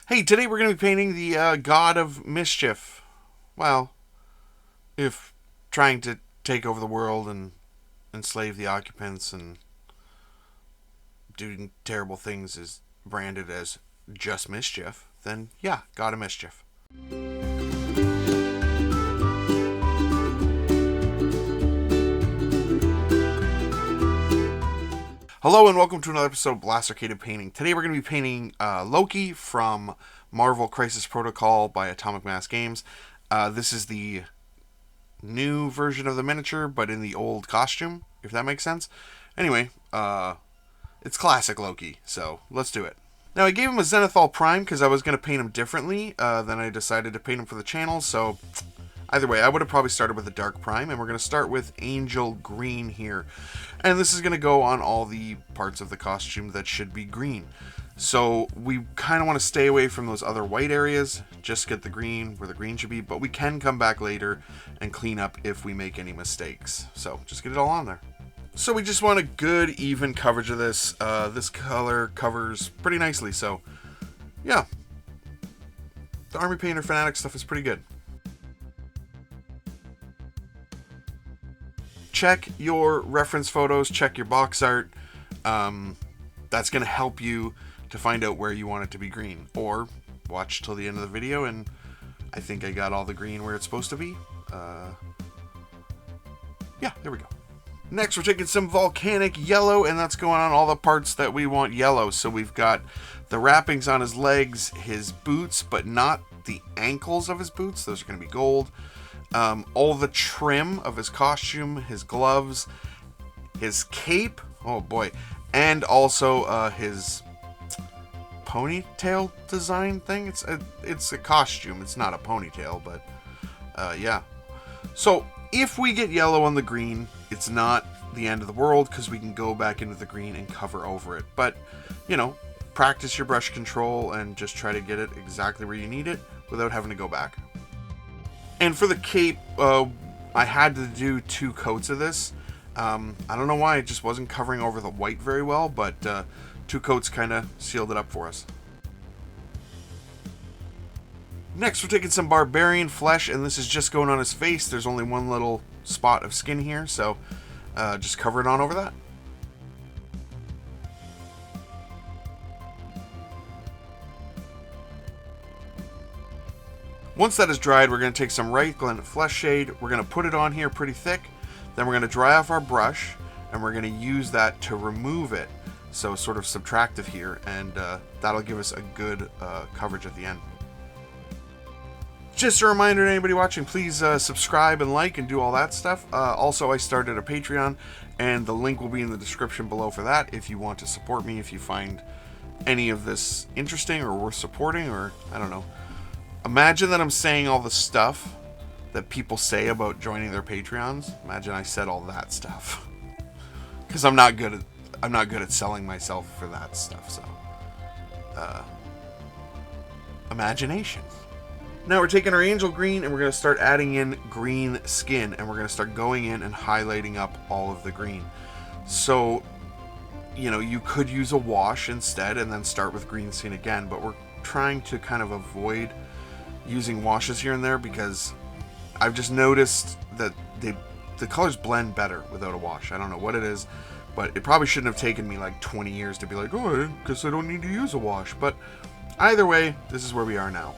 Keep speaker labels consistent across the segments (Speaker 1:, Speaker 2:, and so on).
Speaker 1: Hey, today we're going to be painting the God of Mischief. Well, if trying to take over the world and enslave the occupants and doing terrible things is branded as just mischief, then yeah, God of Mischief. Hello and welcome to another episode of Blast Arcade Painting. Today we're going to be painting Loki from Marvel Crisis Protocol by Atomic Mass Games. This is the new version of the miniature, but in the old costume, if that makes sense. Anyway, it's classic Loki, so let's do it. Now, I gave him a Zenithal Prime because I was going to paint him differently than I decided to paint him for the channel, so either way, I would have probably started with a Dark Prime, and we're going to start with Angel Green here. And this is going to go on all the parts of the costume that should be green. So we kind of want to stay away from those other white areas, just get the green where the green should be, but we can come back later and clean up if we make any mistakes. So just get it all on there. So we just want a good, even coverage of this. This color covers pretty nicely, so yeah. The Army Painter Fanatic stuff is pretty good. Check your reference photos, check your box art. That's going to help you to find out where you want it to be green. Or watch till the end of the video and I think I got all the green where it's supposed to be. Yeah, there we go. Next, we're taking some Volcanic Yellow, and that's going on all the parts that we want yellow. So we've got the wrappings on his legs, his boots, but not the ankles of his boots. Those are going to be gold. All the trim of his costume, his gloves, his cape, oh boy, and also his ponytail design thing. It's a costume, it's not a ponytail, but yeah. So if we get yellow on the green, it's not the end of the world because we can go back into the green and cover over it. But, you know, practice your brush control and just try to get it exactly where you need it without having to go back. And for the cape, I had to do 2 coats of this. I don't know why, it just wasn't covering over the white very well, but 2 coats kind of sealed it up for us. Next, we're taking some Barbarian Flesh, and this is just going on his face. There's only one little spot of skin here, so just cover it on over that. Once that is dried, we're going to take some Reikland Fleshshade. We're going to put it on here pretty thick. Then we're going to dry off our brush, and we're going to use that to remove it. So sort of subtractive here, and that'll give us a good coverage at the end. Just a reminder to anybody watching, please subscribe and like and do all that stuff. Also, I started a Patreon, and the link will be in the description below for that if you want to support me, if you find any of this interesting or worth supporting, or I don't know. Imagine that I'm saying all the stuff that people say about joining their Patreons. Imagine I said all that stuff. Because I'm not good at selling myself for that stuff, so imagination. Now we're taking our Angel Green and we're going to start adding in Greenskin, and we're going to start going in and highlighting up all of the green. So, you know, you could use a wash instead and then start with Greenskin again, but we're trying to kind of avoid using washes here and there because I've just noticed that the colors blend better without a wash. I don't know what it is, but it probably shouldn't have taken me like 20 years to be like, oh, I guess I don't need to use a wash. But either way, this is where we are now.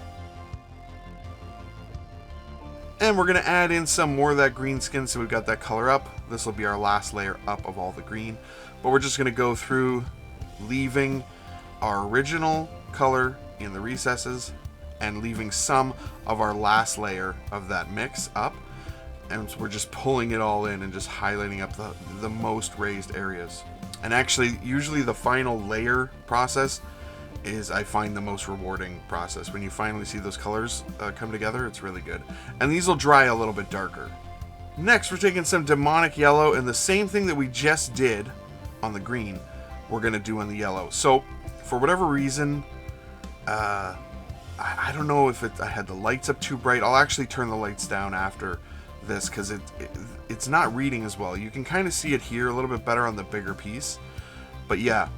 Speaker 1: And we're going to add in some more of that Greenskin, so we've got that color up. This will be our last layer up of all the green. But we're just going to go through leaving our original color in the recesses and leaving some of our last layer of that mix up. And so we're just pulling it all in and just highlighting up the most raised areas. And actually, usually the final layer process is, I find, the most rewarding process. When you finally see those colors come together, it's really good. And these will dry a little bit darker. Next, we're taking some Daemonic Yellow, and the same thing that we just did on the green, we're going to do on the yellow. So, for whatever reason, I don't know if I had the lights up too bright. I'll actually turn the lights down after this because it's not reading as well. You can kind of see it here a little bit better on the bigger piece. But yeah,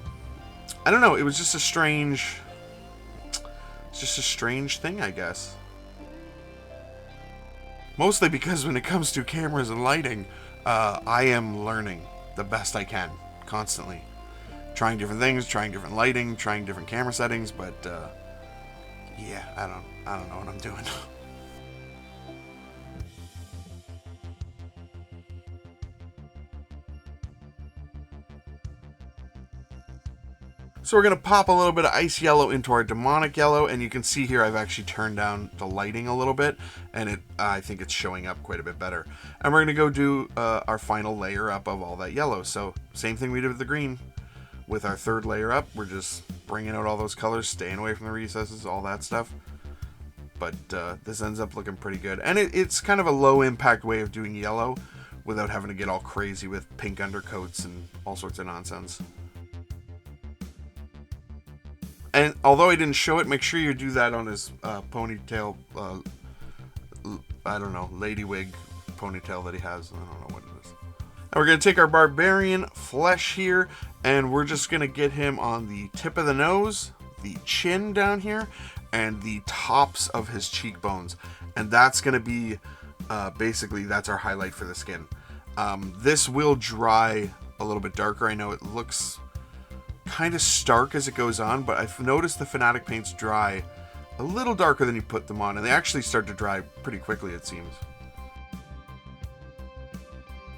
Speaker 1: I don't know. It was just a strange just a strange thing, I guess. Mostly because when it comes to cameras and lighting, I am learning the best I can, constantly. Trying different things, trying different lighting, trying different camera settings, but yeah, I don't know what I'm doing. So we're going to pop a little bit of ice yellow into our demonic yellow, and you can see here I've actually turned down the lighting a little bit, and I think it's showing up quite a bit better. And we're going to go do our final layer up of all that yellow. So same thing we did with the green. With our third layer up, we're just bringing out all those colors, staying away from the recesses, all that stuff. But this ends up looking pretty good. And it's kind of a low impact way of doing yellow without having to get all crazy with pink undercoats and all sorts of nonsense. And although I didn't show it, make sure you do that on his ponytail, I don't know, lady wig ponytail that he has. I don't know what it is. And we're going to take our Barbarian Flesh here, and we're just going to get him on the tip of the nose, the chin down here, and the tops of his cheekbones. And that's going to be, basically, that's our highlight for the skin. This will dry a little bit darker. I know it looks kind of stark as it goes on, but I've noticed the Fanatic paints dry a little darker than you put them on, and they actually start to dry pretty quickly, it seems.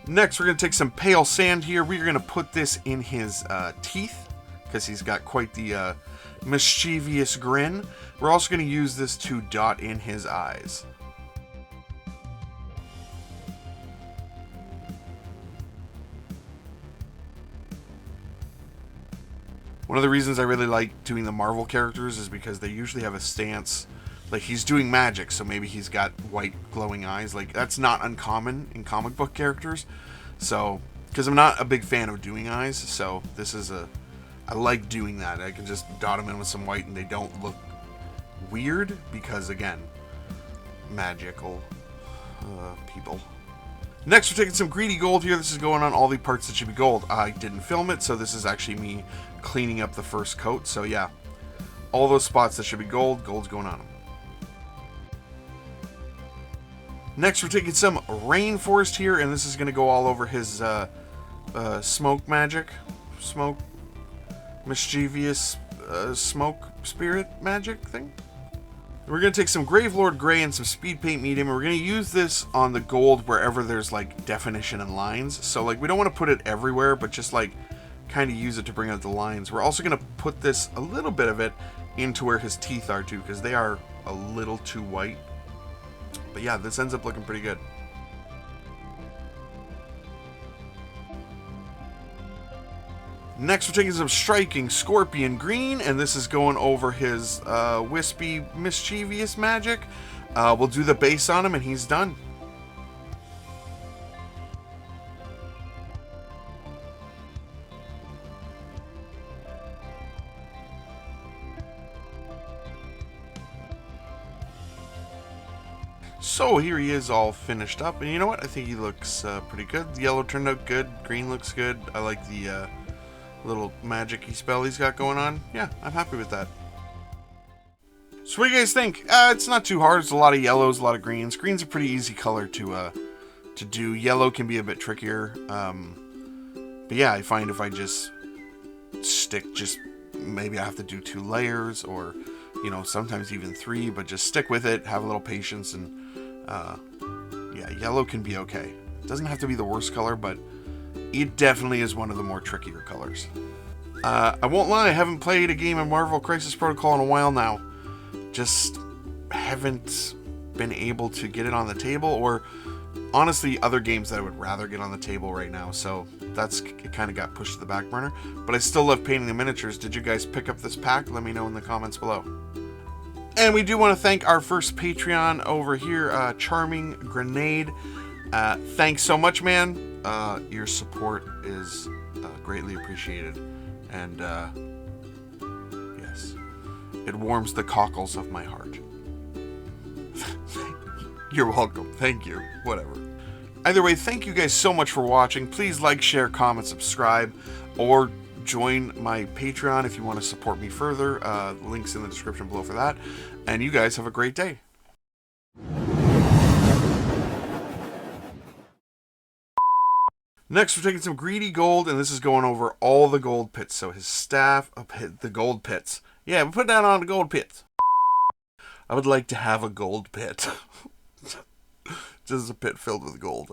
Speaker 1: Next, we're going to take some pale sand here. We're going to put this in his teeth, because he's got quite the mischievous grin. We're also going to use this to dot in his eyes. One of the reasons I really like doing the Marvel characters is because they usually have a stance, like he's doing magic, so maybe he's got white glowing eyes. Like, that's not uncommon in comic book characters. So, because I'm not a big fan of doing eyes, so this is I like doing that. I can just dot them in with some white and they don't look weird because, again, magical people. Next, we're taking some greedy gold here. This is going on all the parts that should be gold. I didn't film it, so this is actually me cleaning up the first coat. So yeah, all those spots that should be gold, gold's going on them. Next, we're taking some Rainforest here, and this is going to go all over his smoke magic. Smoke, mischievous smoke spirit magic thing. We're going to take some Gravelord Gray and some Speedpaint Medium, and we're going to use this on the gold wherever there's, like, definition and lines. So, like, we don't want to put it everywhere, but just, like, kind of use it to bring out the lines. We're also going to put this, a little bit of it, into where his teeth are, too, because they are a little too white. But yeah, this ends up looking pretty good. Next, we're taking some striking Scorpion Green, and this is going over his wispy, mischievous magic. We'll do the base on him, and he's done. So here he is all finished up, and you know what? I think he looks pretty good. The yellow turned out good. Green looks good. I like the little magic-y spell he's got going on. Yeah, I'm happy with that. So what do you guys think? It's not too hard. It's a lot of yellows, a lot of greens. Green's a pretty easy color to do. Yellow can be a bit trickier. But yeah, I find if I just maybe I have to do 2 layers, or, you know, sometimes even 3, but just stick with it, have a little patience, and yeah, yellow can be okay. It doesn't have to be the worst color, but it definitely is one of the more trickier colors. I won't lie, I haven't played a game of Marvel Crisis Protocol in a while now. Just haven't been able to get it on the table, or honestly other games that I would rather get on the table right now, so it kind of got pushed to the back burner. But I still love painting the miniatures. Did you guys pick up this pack? Let me know in the comments below. And we do want to thank our first Patreon over here, Charming Grenade. Thanks so much, man. Your support is greatly appreciated, and yes, it warms the cockles of my heart. You're welcome. Thank you. Whatever. Either way, thank you guys so much for watching. Please like, share, comment, subscribe, or join my Patreon if you want to support me further. Links in the description below for that. And you guys have a great day. Next, we're taking some greedy gold, and this is going over all the gold pits. So his staff, the gold pits. Yeah, we put that on the gold pits. I would like to have a gold pit. Just a pit filled with gold.